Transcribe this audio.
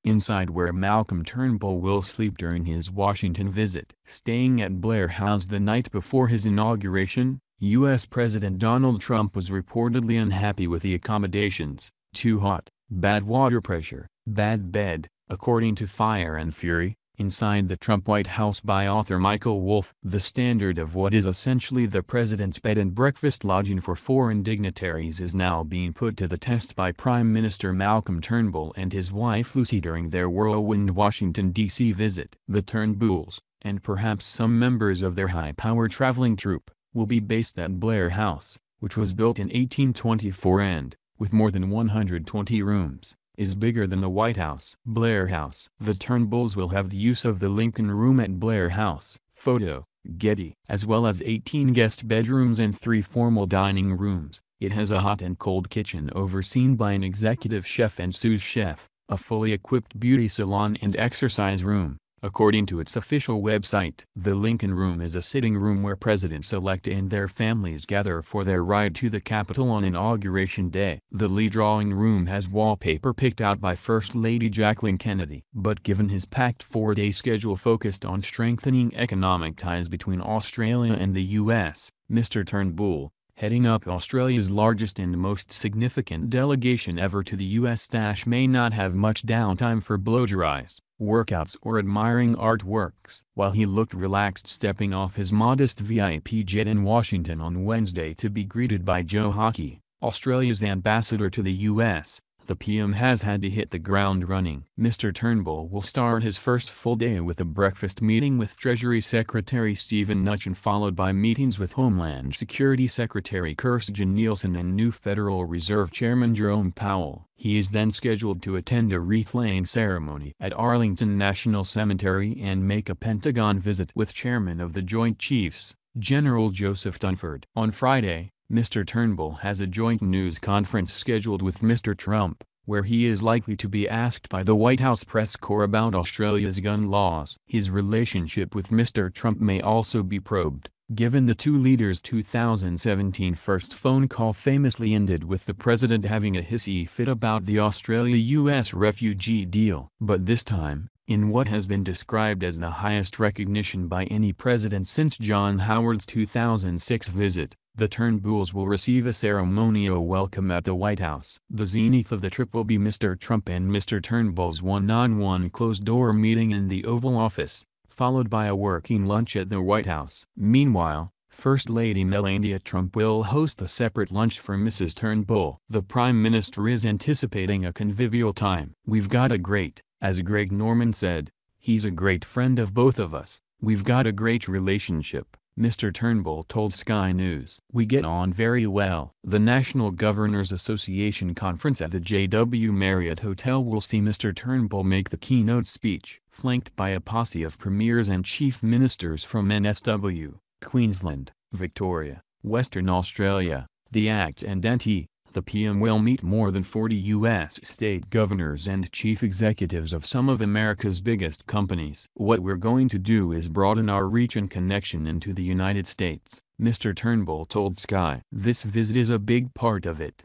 inside where Malcolm Turnbull will sleep during his Washington visit. Staying at Blair House the night before his inauguration, U.S. President Donald Trump was reportedly unhappy with the accommodations: too hot, bad water pressure, bad bed, according to Fire and Fury, inside the Trump White House by author Michael Wolff. The standard of what is essentially the president's bed and breakfast lodging for foreign dignitaries is now being put to the test by Prime Minister Malcolm Turnbull and his wife Lucy during their whirlwind Washington, D.C. visit. The Turnbulls, and perhaps some members of their high-power traveling troupe, will be based at Blair House, which was built in 1824 and, with more than 120 rooms, is bigger than the White House. Blair House. The Turnbulls will have the use of the Lincoln Room at Blair House, photo, Getty, as well as 18 guest bedrooms and 3 formal dining rooms. It has a hot and cold kitchen overseen by an executive chef and sous chef, a fully equipped beauty salon and exercise room, according to its official website. The Lincoln Room is a sitting room where presidents-elect and their families gather for their ride to the Capitol on Inauguration Day. The Lee drawing room has wallpaper picked out by First Lady Jacqueline Kennedy. But given his packed 4-day schedule focused on strengthening economic ties between Australia and the U.S., Mr. Turnbull, heading up Australia's largest and most significant delegation ever to the U.S., may not have much downtime for blow-dries, workouts or admiring artworks. While he looked relaxed stepping off his modest VIP jet in Washington on Wednesday to be greeted by Joe Hockey, Australia's ambassador to the U.S., the PM has had to hit the ground running. Mr. Turnbull will start his first full day with a breakfast meeting with Treasury Secretary Stephen Mnuchin, followed by meetings with Homeland Security Secretary Kirstjen Nielsen and new Federal Reserve Chairman Jerome Powell. He is then scheduled to attend a wreath-laying ceremony at Arlington National Cemetery and make a Pentagon visit with Chairman of the Joint Chiefs, General Joseph Dunford. On Friday, Mr. Turnbull has a joint news conference scheduled with Mr. Trump, where he is likely to be asked by the White House press corps about Australia's gun laws. His relationship with Mr. Trump may also be probed, given the two leaders' 2017 first phone call famously ended with the president having a hissy fit about the Australia-US refugee deal. But this time, in what has been described as the highest recognition by any president since John Howard's 2006 visit, the Turnbulls will receive a ceremonial welcome at the White House. The zenith of the trip will be Mr. Trump and Mr. Turnbull's one-on-one closed-door meeting in the Oval Office, followed by a working lunch at the White House. Meanwhile, First Lady Melania Trump will host a separate lunch for Mrs. Turnbull. The Prime Minister is anticipating a convivial time. "We've got a great," as Greg Norman said, "he's a great friend of both of us. We've got a great relationship," Mr. Turnbull told Sky News. "We get on very well." The National Governors Association conference at the JW Marriott Hotel will see Mr. Turnbull make the keynote speech, flanked by a posse of premiers and chief ministers from NSW, Queensland, Victoria, Western Australia, the ACT and NT. The PM will meet more than 40 U.S. state governors and chief executives of some of America's biggest companies. "What we're going to do is broaden our reach and connection into the United States," Mr. Turnbull told Sky. "This visit is a big part of it.